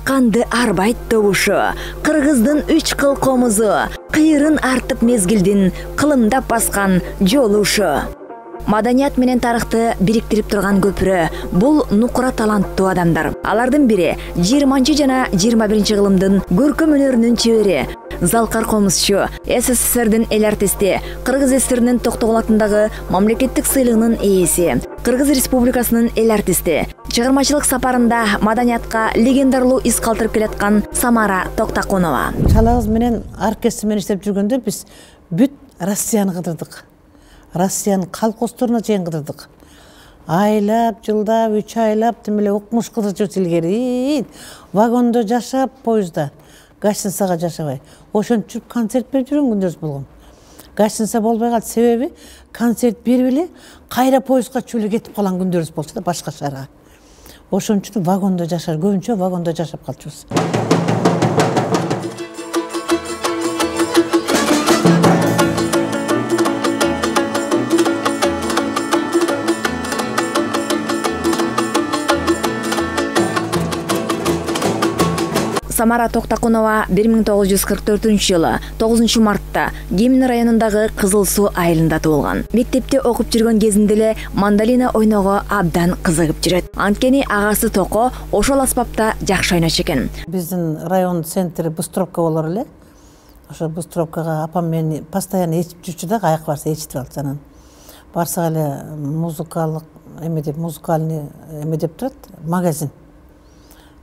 канды арбайт добушу, кыргыздын 3 кыл комузу, кыйырын артып мезгилдин кылымдап баскан жолушу. Маданият менен тарыхты бириктирип турган көпүрө бул нукура таланттуу адамдар. Алардын бири 20 жана 21 кылымдын көркөм өнөрүнүн чебери, Залкар Комузчу, СССРдин эл артисти, Кыргыз ССРнин Токтогул мамлекеттик сыйлыгынын ээси, Кыргыз Республикасынын эл артисти. Чыгармачылык сапарында маданиятка легендарлуу из калтырып келаткан Самара Токтакунова. Чалабыз менен оркестр менен иштеп жүргөндө биз бүт Россияны кыдырдык. Россиянын колхоздоруна чейин кыдырдык. Айлап, жылдап, 3 айлап тимеле укмуш кыдырчу илгери. Вагондо жашап, поездда. Гостиницага жашабай. Ошентип концерт берип жүргөн күндөр болгон. Гостиница болбой калды, себеби концерт берип эле кайра поездга чүлү кетип калган күндөрүбүз болчу да башка шаарга. Ошон үчүн вагондо жашар, көбүнчө вагондо жашап калчубуз. Самара Токтакунова 1944-жылы 9 мартта Кемин районундагы Кызыл Суу айылында туулган. Мектепте окуп жүргөн кезинде эле мандолина ойноого абдан кызыгып жүрөт. Анткени агасы Токо ошол аспапта жакшы ойночу экен. Биздин район центри Быстровка болор эле. Ошо Быстровкага апам мени постоянно ээрчип жүрчү да, каяк барса ээрчитип алат. Анан барсак эле музыкальный эме деп турат, магазин.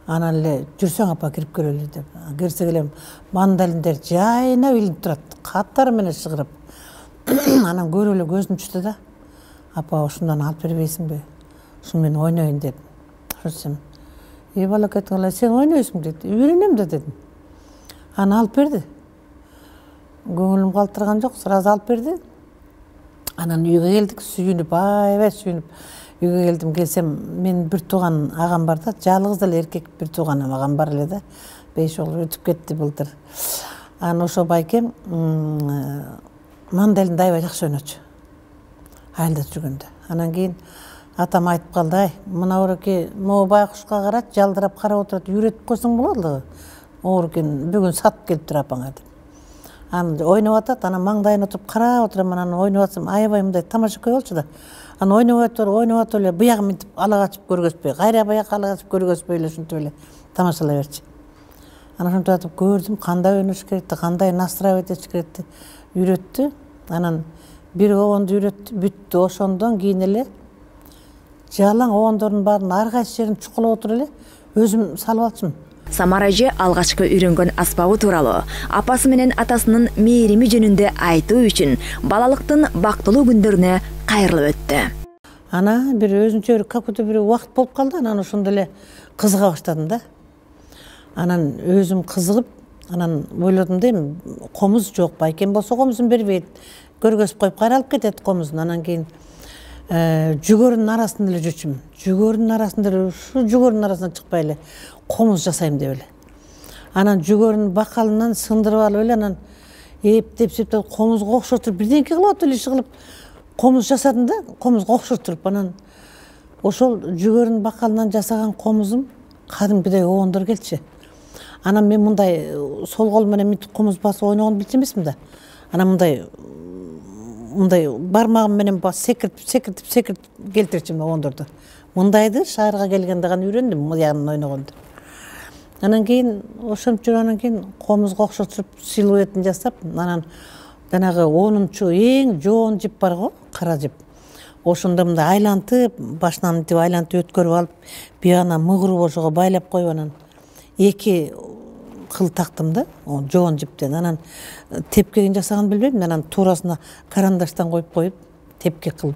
Анан эле жүрсөң апа кирип көрөлү деп. Кирсек эле мандалиндер жайнап илинип турат, каттары менен шыгырып. Анан көрүп эле көзүм түштү да. Апа, ушундан алып бербейсиңби? Ушуну мен ойнойн деп. Ошентсем, балакетиң эле сен ойнойсуң деди. Үйрөнөм да дедим. Анан алып берди. Көңүлүм калтырган жок, сразу алып берди. Анан үйгө келдик, сүйүнүп, аябай сүйүнүп. Үйгө келдим, келсем, мен бир тууган агам бар да, жалгыз эле эркек бир тууган агам бар эле да. 5 жыл өтүп кетти былтыр. Анан ошо байкем мандалинди аябай жакшы ойночу. Айылда жүргөндө. Анан кийин атам айтып калды, ай, мына оруки, могу байкушка карат, жалдырап карап отурат, үйрөтүп койсоң болот. Орукен бүгүн сатып келип тур апаңа деп. Анан ойноп атат, анан маңдайына отуруп карап отурам, анан ойноп атсам, аябай мындай тамашакай болчу да. Анан ойноп атып эле буягым мынтип ала качып көргөзбөй, кайра буяк ала качып көргөзбөй эле ушинтип эле тамашалай берчи. Анан ушинтип атып көрдүм, кандай ойнош керекти, кандай настраивать этиш керекти, үйрөттү. Анан бир обонду үйрөттү, бүттү. Ошондон кийин эле жалаң обондордун баарын ар кайсы жерин чукулап отуруп эле өзүм салып алчумун. Самара эже алгачкы үйрөнгөн аспабы тууралуу, апасы менен атасынын мээрими жөнүндө айтуу үчүн балалыктын бактылуу күндөрүнө кайрылып өттү. Ана бир өзүнчө бир какой-то бир убакыт болуп калды, анан ошондо эле кызыга баштадым да. Анан өзүм кызыгып, анан ойлодум дейм, комуз жок, байкем болсо комузун бербейт. Көргөзүп коюп кайралып кетет комузун. Анан кийин жүгөрүнүн арасында эле жүрчүмүн. Жүгөрүнүн арасында эле, ушу жүгөрүнүн арасынан чыкпай эле комуз жасайм деп эле. Анан жүгөрүнүн бакалынан сындырып алып эле, анан эптеп комузга окшотуп бирдеңке кылып эле иши кылып комуз жасадым да, комузга окшотуп. Анан ошол жүгөрүнүн бакалынан жасаган комузум кадимкидей обондор келчи. Анан мен мындай сол кол менен мынтип комуз басып ойногонду билчү эмесмин да. Анан мындай бармагым менен секиртип келтирчүмүн обондорду. Мындайды шаарга келгенде гана үйрөндүм, мыягынан ойногонду. Анан кийин ошентип жүрүп, анан кийин комузга окшотуп силуэтин жасап, анан жанагы 10-чу эң жоон жип бар го, кара жип. Ошондо мындай айлантып, башынан мынтип айлантып өткөрүп алып, бияна мыгырып ошого байлап коюп, анан 2 кыл тактым да, жоон жиптен. Анан тепкегин жасаган билбейм, анан туурасына карандаштан коюп, тепке кылып.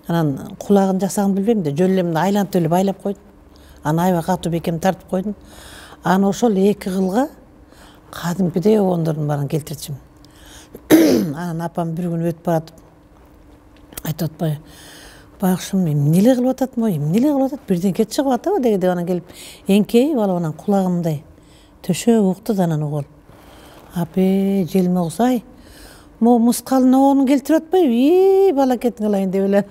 Анан кулагын жасаган билбейм да, жөн эле мындай айлантып эле байлап койдум. Анан аябай катуу бекем тартып койдум. Анан ошол 2 кылга кадимкидей обондордун баарын келтирчүмүн. Анан апам бир күн өтүп баратып айтып атпайбы, байкушум эмне эле кылып атат, бирдеңке чыгып атабы деп. Анан келип эңкейип алып, анан кулагымдай төшөп укту да, анан угул. Апе, желме кусай, могу мускалдын обонун келтирип атпайбы, балакетиң алайын деп эле.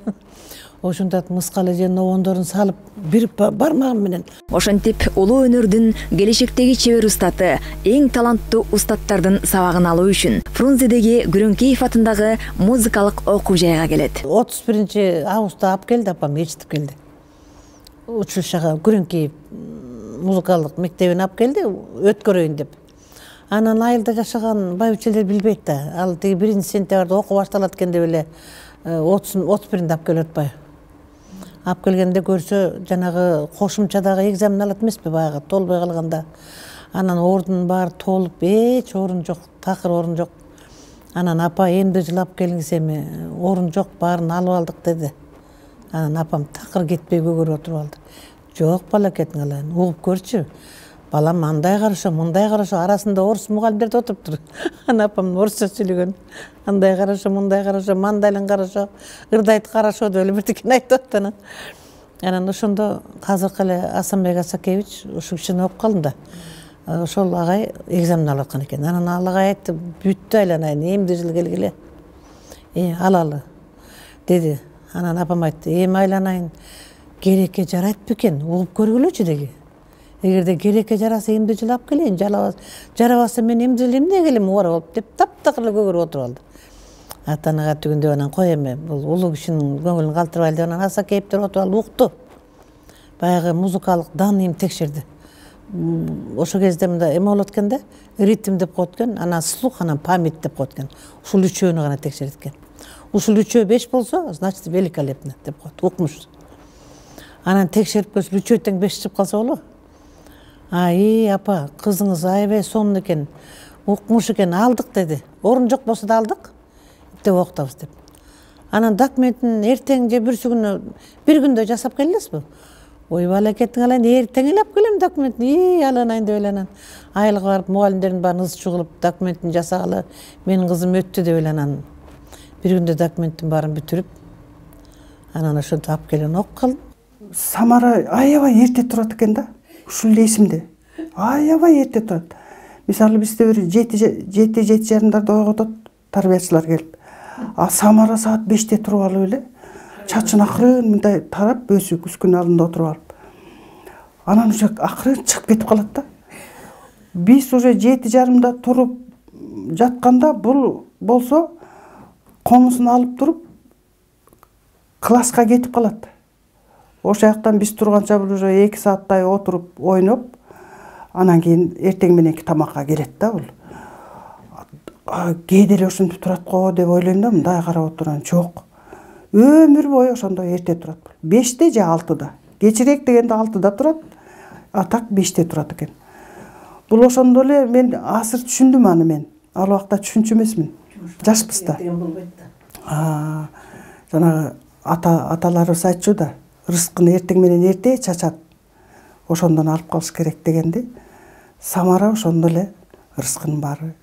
ошондо мыскалы же ногондорун салып бир бармагым менен. Ошентип улуу өнөрдүн келечектеги чебер устаты, эң таланттуу устаттардын сабагын алуу үчүн Фрунзедеги Күрөңкеев атындагы музыкалык окуу жайга келет. 31-августта алып келди апам, ээрчитип келди. Училищага Күрөңкеев музыкалык мектебине алып келди, өткөрөйүн деп. Анан айылда жашаган байбичелер билбейт да. Ал тиги 1-сентябрда окуу башталат экен деп эле 31-нде алып келип атпайбы. Алып келгенде көрсө, жанагы кошумчадагы экзамен алат эмеспи, баягы толбой калганда. Анан ордун баары толуп, эч орун жок, такыр орун жок. Анан апа эмди жыл алып келиңиз эми, орун жок, баарын алып алдык деди. Анан апам такыр кетпей көгөрүп отуруп алды. Жок балакетиң алайын, угуп көрчү. Балам андай карашо, мындай карашо, арасында орус мугалимдер отуруптур. Анан апам орусча сүйлөгөн. Андай карашо, мындай карашо, мандайлын карашо, ырдайт карашо деп эле бирдикени айтып атты. Анан ошондо азыркы эле Асанбек Асакевич ушул кишини окуп калдым да. Ошол агай экзамен алып аткан экен. Анан ал агай айтты, бүттү айланайын, эмди жыл келгиле. Алалы деди. Анан апам айтты, эми айланайын, керекке жарайт бекен, угуп көргүлөчү деги. Эгерде керекке жараса эмди жыл алып келейин, жарабаса мен эмди жыл эмне келем убара болуп деп таптакыр эле көгөрүп отуруп алды. Ата-анага түгүндө анан кой эми, бул улуу кишинин көңүлүн калтырбайлы деп анан Асакеевтер отуруп алып укту. Баягы музыкалык даныйым текшерди. Ошол кезде мында эме болот экен да, ритм деп коет экен, анан слух, анан память деп коет экен. Ушул үчөөнү гана текшерет экен. Ушул үчөө 5 болсо, значит великолепно деп коет, укмуш. Анан текшерип көрсө үчөө тең 5 чыгып калса болобу? Апа, кызыңыз аябай сонун экен, укмуш экен, алдык деди. Орун жок болсо да алдык деп окутабыз деп. Анан документин эртең же бүрсүгүнө бир күндө жасап келесизби? Ой балакетиң алайын, эртең эле алып келем документин, аланайын деп эле анан айылга барып мугалимдердин баарын ыз чугулуп документин жасагалы, менин кызым өттү деп эле анан бир күндө документтин баарын бүтүрүп, анан ошентип алып келген окуп калдым. Самара аябай эрте турат экен да. Ушул эсимде. Аябай эрте турат. Мисалы бизде бир 7:30 ойготот тарбиячылар келип. Самара саат 5-те туруп алып эле чачын акырын мындай тарап өсүк үскүн алдында отуруп алып. Анан уже акырын чыгып кетип калат да. Биз уже 7:30 туруп жатканда бул болсо комузун алып туруп класска кетип калат. Ошол жактан биз турганча бул уже 2 сааттай отуруп ойноп, анан кийин эртең мененки тамакка келет да бул. Кээде эле ушинтип турат го деп ойлойм да, мындай карап отурган жок. Өмүр бою ошондой эрте турат. 5-те же 6-да. Кечирээк дегенде 6-да турат, а так 5-те турат экен. Бул ошондо эле мен азыр түшүндүм аны мен. Ал убакта түшүнчү эмесмин. Жашпыз да. Жанагы аталарыбыз айтчу да, рызкын эртең менен эрте чачат. Ошондон алып калыш керек дегенди. Самара ошондо эле рызкынын баары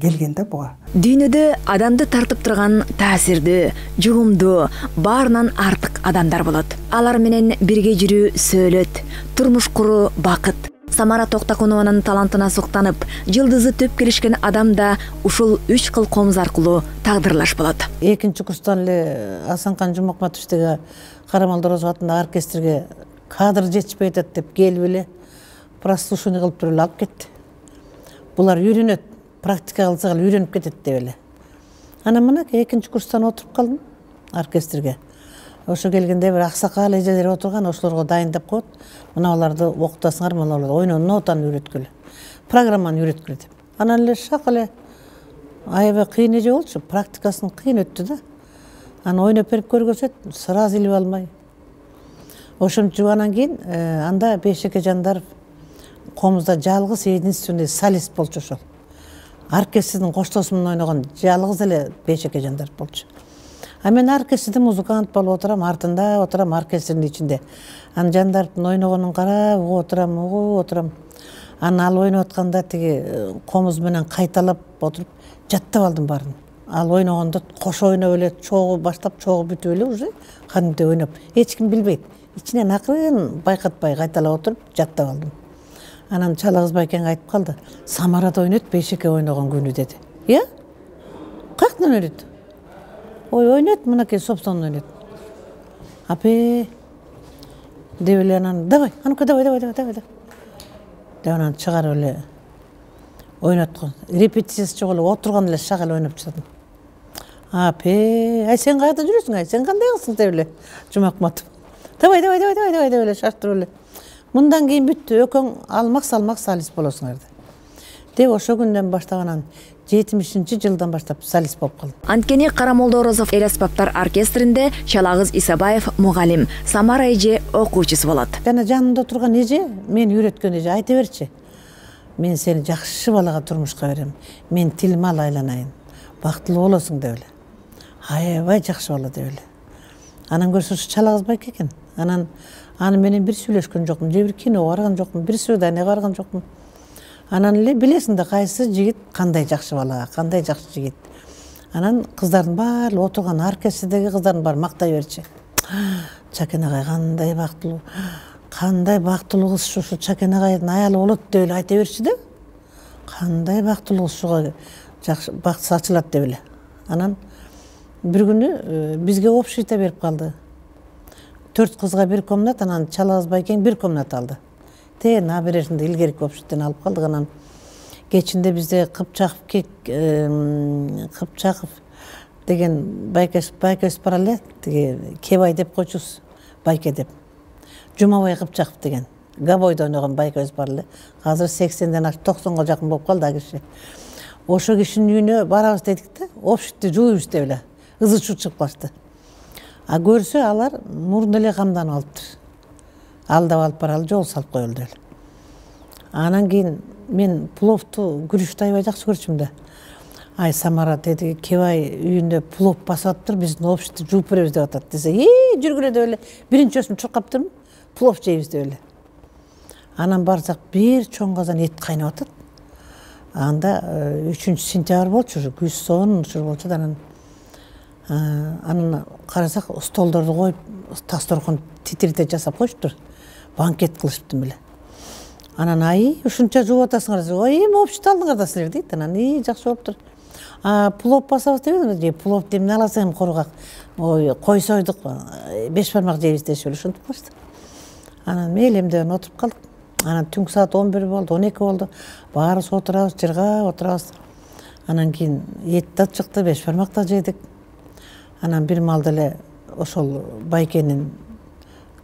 келген да буга. Дүйнөдө адамды тартып турган таасирдүү, жугумдуу, баарынан артык адамдар болот. Алар менен бирге жүрүү сөөлөт, турмуш куруу бакыт. Самара Токтокунованын талантына суктанып, жылдызы төп келишкен адам да ушул 3 кыл комуз аркылуу тагдырлаш болот. Экинчи курстан эле Асанкан Жумакматовичтеги Карамалдорозов атындагы оркестрге кадр жетишпей атат деп келип эле прослушивание кылып туруп эле алып кетти. Булар үйрөнөт, практика кылсак эле үйрөнүп кетет деп эле. Анан мына экинчи курстан отуруп калдым оркестрге. Ошо келгенде бир аксакал эжелер отурган, ошолорго дайындап коет. Мына аларды окутасыңар, мына аларды ойноо нотаны үйрөткүлө, программаны үйрөткүлө деп. Анан эле шак эле аябай кыйын эже болчу, практикасын кыйын өттү да. Анан ойноп берип көргөзөт, сразу илип алмай. Ошентип анан кийин анда Бейшеке Жандаров комузда жалгыз единственный солист болчу ошол. Оркестрдин коштосу менен ойногон жалгыз эле Бейшеке Жандаров болчу. А мен оркестрде музыкант болуп отурам, артында отурам оркестрдин ичинде. Анан Жандаровдун ойногонун карап отурам. Анан ал ойноп атканда тиги комуз менен кайталап отуруп жаттап алдым баарын. Ал ойногондо кошо ойноп эле чогуу баштап, чогуу бүтүп эле уже кандайдыр ойноп. Эч ким билбейт. Ичинен акырын байкатпай кайталап отуруп жаттап алдым. Анан Чала Кызбайкең айтып калды. Самарада ойнойт, Бейшеке ойногон күнү деди. Каяктан ойнойт? Ойнойт, мынакей собственно ойнойт. Апе деп эле анан давай, анука давай. Деп анан чыгарып эле ойноткон. Репетициясы жок эле отурган эле шак эле ойноп жатам. Апе, ай сен кайда жүрөсүң, ай сен кандай кылсың деп эле Жумакматов. Давай деп эле шаштырып эле. Мындан кийин бүттү, экөөң алмак солист болосуңар деп ошо күндөн баштап анан 70-жылдан баштап солист болуп калдым. Анткени Карамолдо Орозов эл аспаптар оркестринде Чалагыз Исабаев мугалим, Самара эже окуучусу болот. Жана жанымда турган эже, мени үйрөткөн эже айта берчи. Мен сени жакшы балага турмушка берем. Мен Тилмал айланайын. Бактылуу болосуң деп эле. Аябай жакшы бала деп эле. Анан көрсө Чалагыз байке экен. Анан аны менен бир сүйлөшкөн жокмун, же бир киного барган жокмун, бир свиданияга барган жокмун. Анан эле билесиң да кайсы жигит кандай жакшы бала, кандай жакшы жигит. Анан кыздардын баары отурган оркестрдеги кыздардын баары мактай берчи. Чакен агай кандай бактылуу кыз ушу Чакен агайдын аялы болот деп эле айта берчи да. Кандай бактылуу кыз ушуга жакшы бактысы ачылат деп эле. Анан бир күнү бизге общийта берип калды. 4 кызга бир комнат, анан Чалагыз байкең бир комнат алды. Набережинде илгерки общиттен алып калдык. Анан кечинде бизде Кыпчаков деген байкес бар эле, тиги Кебай деп койчубуз, байке деп. Жумабай Кыпчаков деген габойдо ойногон байкебиз бар эле. Азыр 80ден ашып 90га жакын болуп калды а киши. Ошо кишинин үйүнө барабыз дедик да, общитти жууйбуз деп эле. Ызы-чуу чыгып калышты. А көрсө алар мурун эле камданып алыптыр. Алдап алып баралы жол салып коелу деп. Анан кийин мен пловту күрүчтү аябай жакшы көрчүм да. Ай Самара деди, Кебай үйүндө плов басып атыптыр, биздин общитти жууп беребиз деп атат десе, жүргүлө деп эле. Биринчи өсүм чуркаптырмын, плов жейбиз деп эле. Анан барсак бир чоң казан эт кайнап атат. Анда 3-сентябрь болчу, күз сонун ушул болчу да. Анан карасак столдорду коюп, тасторкон титирте жасап коюштур. Банкет кылышыптыр беле. Анан ушунча жууп атасыңар десе, эми общит алдыңар да силер дейт. Анан жакшы болуптур. Плов басабыз деп же плов демне аласың кургак. Кой сойдук, 5 бармак жейбиз дешип эле ушинтип калышты. Анан мейлемден отуруп калдык. Анан түнкү саат 11 болду, 12 болду. Баарыбыз отурабыз, жырга отурабыз. Анан кийин эт да чыкты, 5 бармак да жедик. Анан бир маалда эле ошол байкенин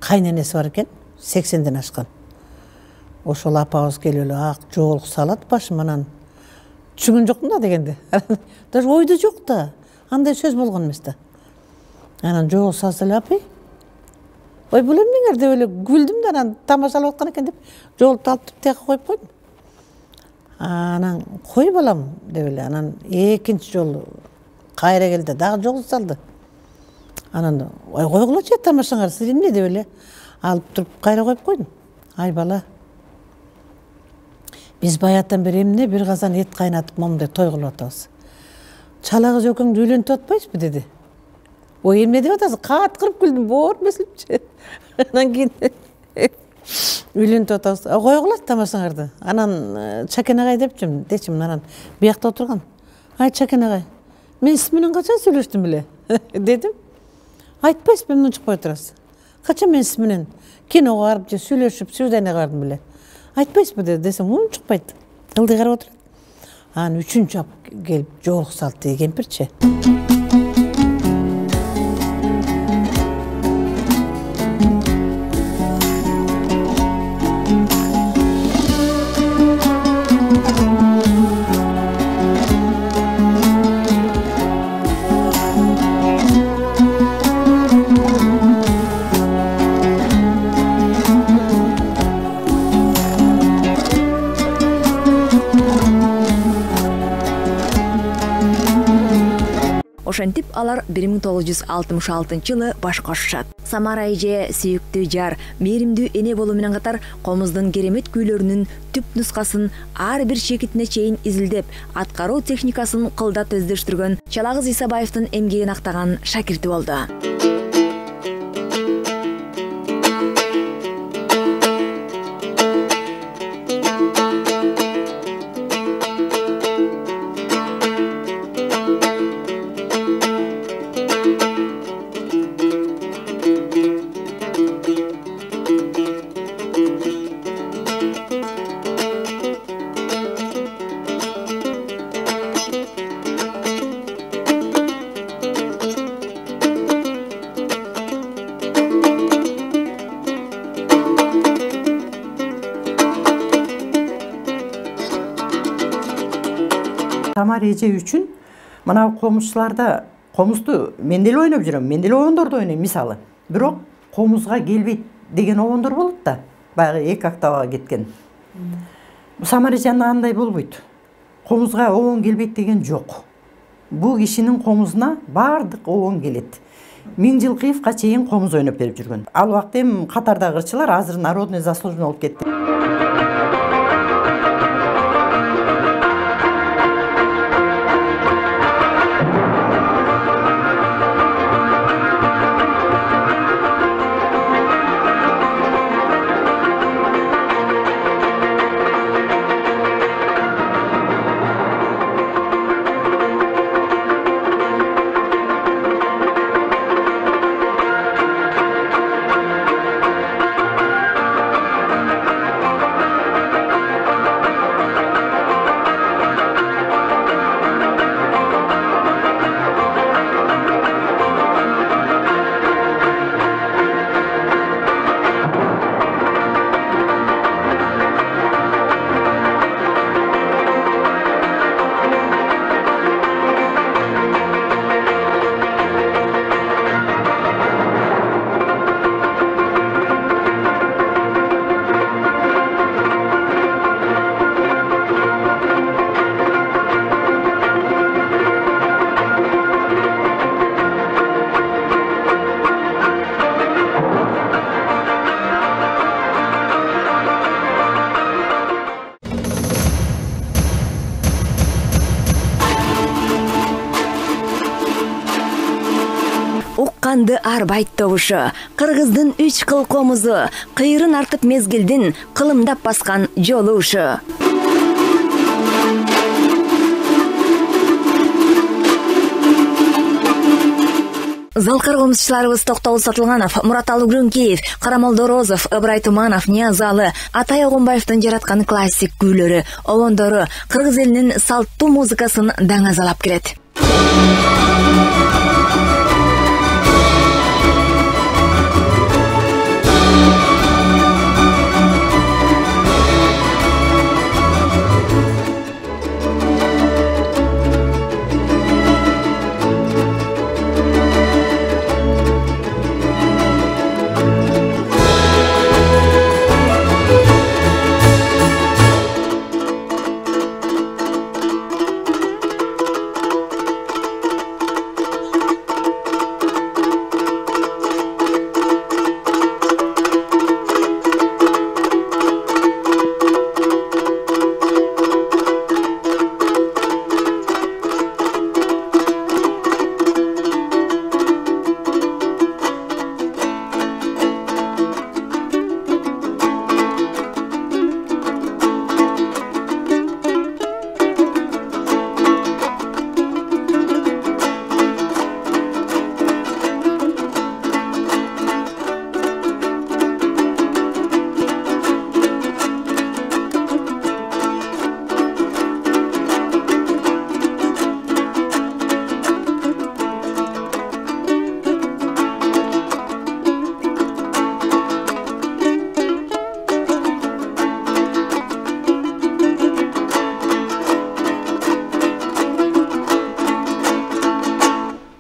кайненеси бар экен, 80ден ашкан. Ошол апабыз келип эле ак жоолук салат башым, анан түшүнгөн жокмун да дегенде. Даже ойдо жок да. Андай сөз болгон эмес да. Анан жоолук салса эле апай, ой бул эмнеңер деп эле күлдүм да, анан тамашалап аткан экен деп жоолукту алып туруп тияка коюп койдум. Анан кой балам деп эле, анан экинчи жолу кайра келди, дагы жоолук салды. Анан ой койгулачы тамашаңар, силер эмне деп эле алып туруп кайра коюп койдум. Ай бала, биз баяттан бери эмне бир казан эт кайнатып момундай той кылып атабыз. Чалагыз экөөңдү үйлөнтүп атпайсызбы деди. Ой эмне деп атасыз? Каткырып күлдүм, боор месилипчи. Анан кийин үйлөнтүп атабыз. Койгулачы тамашаңарды. Анан Чакен агай дечим, анан биякта отурган. Ай Чакен агай, мен сиз менен качан сүйлөштүм беле? Дедим. Айтпайсызбы, эмне чыкпай турасыз? Качан мен сиз менен киного барып же сүйлөшүп, свиданияга бардым беле? Айтпайсызбы десем, чыкпайт. Ылдый карап отурат. Анан 3-чү келип жоолук салды кемпирчи. Ошентип алар 1966-жылы баш кошушат. Самара эже сүйүктүү жар, мээримдүү эне болуу менен катар комуздун керемет күйлөрүнүн түп нускасын ар бир чекитине чейин изилдеп, аткаруу техникасын кылдат өздөштүргөн Чалагыз Исабаевдин эмгегин актаган шакирти болду. самар эже үчүн мына комузчуларда комузду мен деле ойноп жүрөм, мен деле обондорду ойнойм мисалы. Бирок комузга келбейт деген обондор болот да. Баягы эки октавага кеткен. Самар эженде андай болбойт. Комузга обон келбейт деген жок. Бул кишинин комузуна бардык обон келет. 1000 жылкыевка чейин комуз ойноп берип жүргөн. Ал убакта эми катардагы ырчылар азыр народный заслуженный болуп кетти. Укканды арбайт табышы, кыргыздын 3 кыл комузу, кыйрын артып мезгилдин кылымдап баскан жолу ушу. Залкар комузчуларыбыз Токтогул Сатылганов, Мураталы Грюнкеев, Карамолдо Розов, Ыбырай Туманов, Ниязалы, Атай Огунбаевдин жараткан классик күйлөрү, обондору кыргыз элинин салттуу музыкасын даңазалап келет.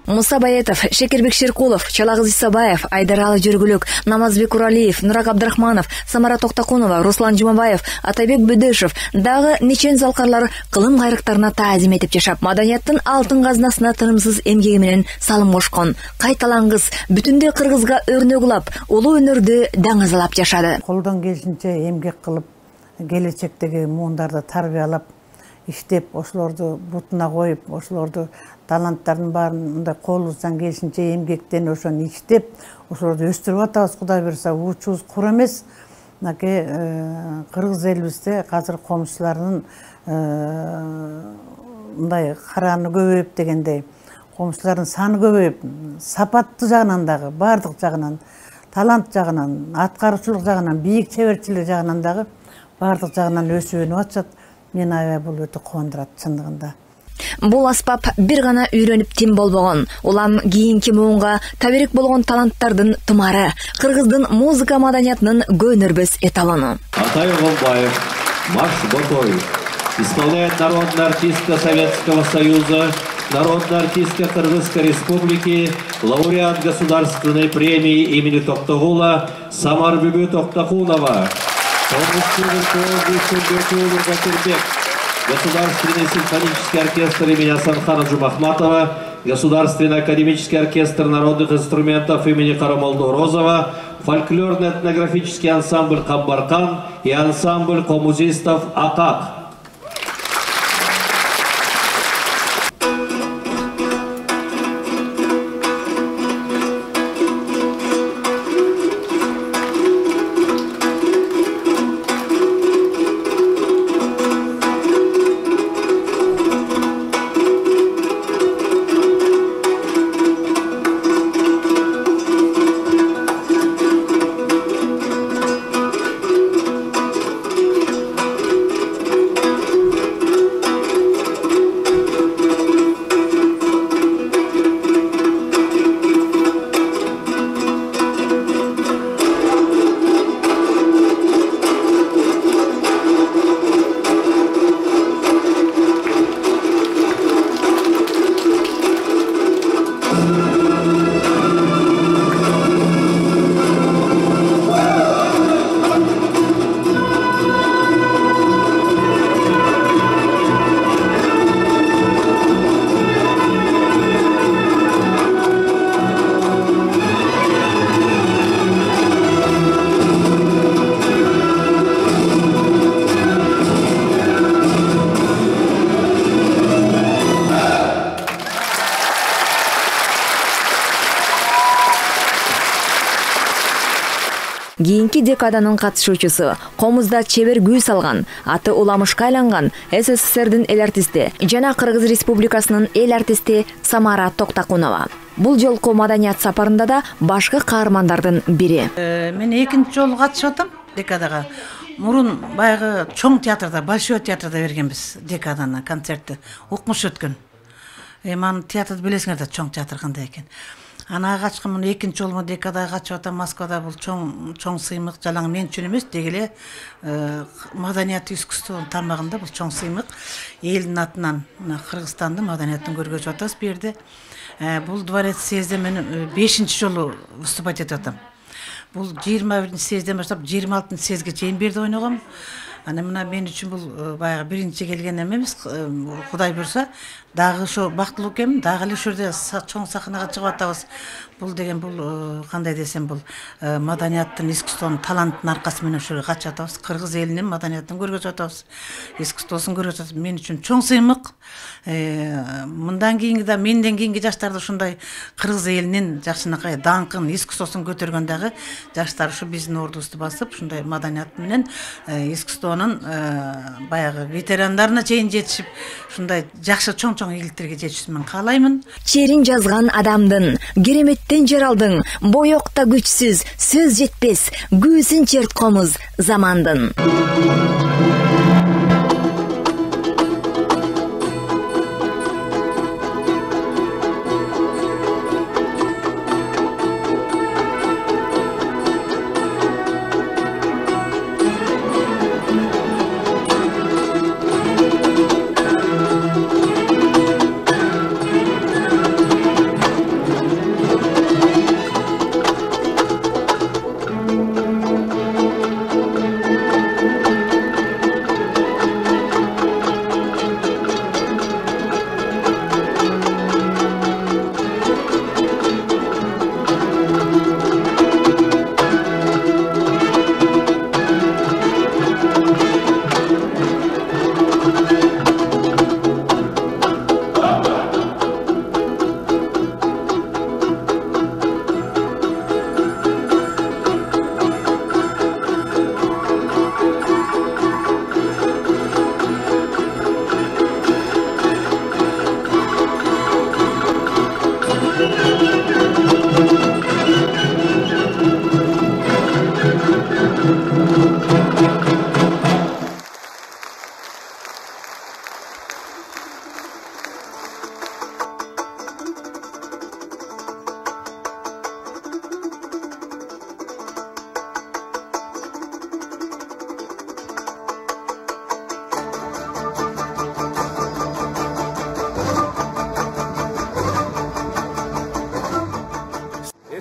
Муса Баятов, Шекербек Шеркулов, Чалагыз Исабаев, Айдаралы Жүргүлүк, Намазбек Уралиев, Нурак Абдрахманов, Самара Токтакунова, Руслан Жумабаев, Атайбек Бүдөшев дагы нечен залкарлар кылым кайрыктарына таазим этип жашап, маданияттын алтын казнасына тынымсыз эмгеги менен салым кошкон. Кайталаңгыз бүтүндөй кыргызга өрнөк улап, улуу өнөрдү даңазалап жашады. Колдон келишинче эмгек кылып, келечектеги муундарды тарбиялап, иштеп, ошолорду бутуна коюп, ошолорду таланттардын баарын колубуздан келишинче эмгектен ошону иштеп, ошолорду өстүрүп атабыз. Кудай буюрса, учубуз кур эмес. Кыргыз элибизде азыр комузчулардын мындай караны көбөйүп дегендей, комузчулардын саны көбөйүп, сапаттуу жагынан дагы, баардык жагынан, талант жагынан, аткаруучулук жагынан, бийик чеберчилик жагынан дагы баардык жагынан өсүп өнүп атышат. Мен аябай бул өтө кубандырат чындыгында. Бул аспап бир гана үйрөнүп тим болбогон. Улам кийинки муунга таберик болгон таланттардын тымары, кыргыздын музыка маданиятынын көнөрбөс эталону. Атай Огунбаев, Маш Ботоев, Исполняет народная артистка Советского Союза, народная артистка Кыргызской Республики, лауреат Государственной премии имени Токтогула Самарбүбү Токтахунова. Государственный симфонический оркестр имени Асанхана Джумахматова, Государственный академический оркестр народных инструментов имени Карамолду Розова, фольклорно-этнографический ансамбль «Камбаркан» и ансамбль коммузистов «Акак». Кийинки декаданын катышуучусу, комузда чебер күй салган, аты уламышка айланган СССРдин эл артисти жана Кыргыз Республикасынын эл артисти Самара Токтакунова. Бул жолку маданият сапарында да башкы каармандардын бири. Мен экинчи жолу катышып атам декадага. Мурун баягы чоң театрда, Большой театрда бергенбиз декаданы, концертти. Укмуш өткөн. Эми театрды билесиңер да, чоң театр кандай экен. Ана качкан муну экинчи жолу декадага качып атам. Москвада бул чоң сыймык, жалаң мен үчүн эмес, дегеле маданият искусство тармагында бул чоң сыймык. Элдин атынан Кыргызстандын маданиятын көргөзүп атабыз бу жерде. Бул дворец съезде мен 5-нчи жолу выступать этип атам. Бул 21-нчи съезден баштап 26-нчы съезге чейин берде ойногом. Ана мына мен үчүн бул баягы биринчи келген эмес, Кудай буйрса, дагы ошо бактылуу экенмин, дагы эле ошо жерде чоң сахнага чыгып атабыз. Бул деген бул кандай десем, бул маданияттын, искусствонун таланттын аркасы менен ошо жерге качып атабыз. Кыргыз элинин маданиятын көргөзүп атабыз. Искусствосун көргөзүп атабыз. Мен үчүн чоң сыймык. Мындан кийинки да, менден кийинки жаштарды ушундай Кыргыз элинин жакшынакай даңкын, искусствосун көтөргөн дагы жаштар ушу биздин ордубузду басып, ушундай маданият менен искусствонун баягы ветерандарына чейин жетишип, ушундай жакшы чоң ийгиликтерге жетишин мен каалаймын. Черин жазган адамдын, кереметтен жаралдың, боёкта күчсүз, сөз жетпес, күүсүн черт комуз замандын.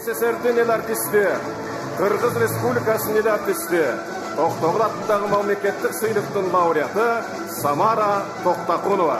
СССРдин эл артисти, Кыргыз Республикасынын эл артисти, Токтогул атындагы мамлекеттик сыйлыктын лауреаты Самара Токтакунова.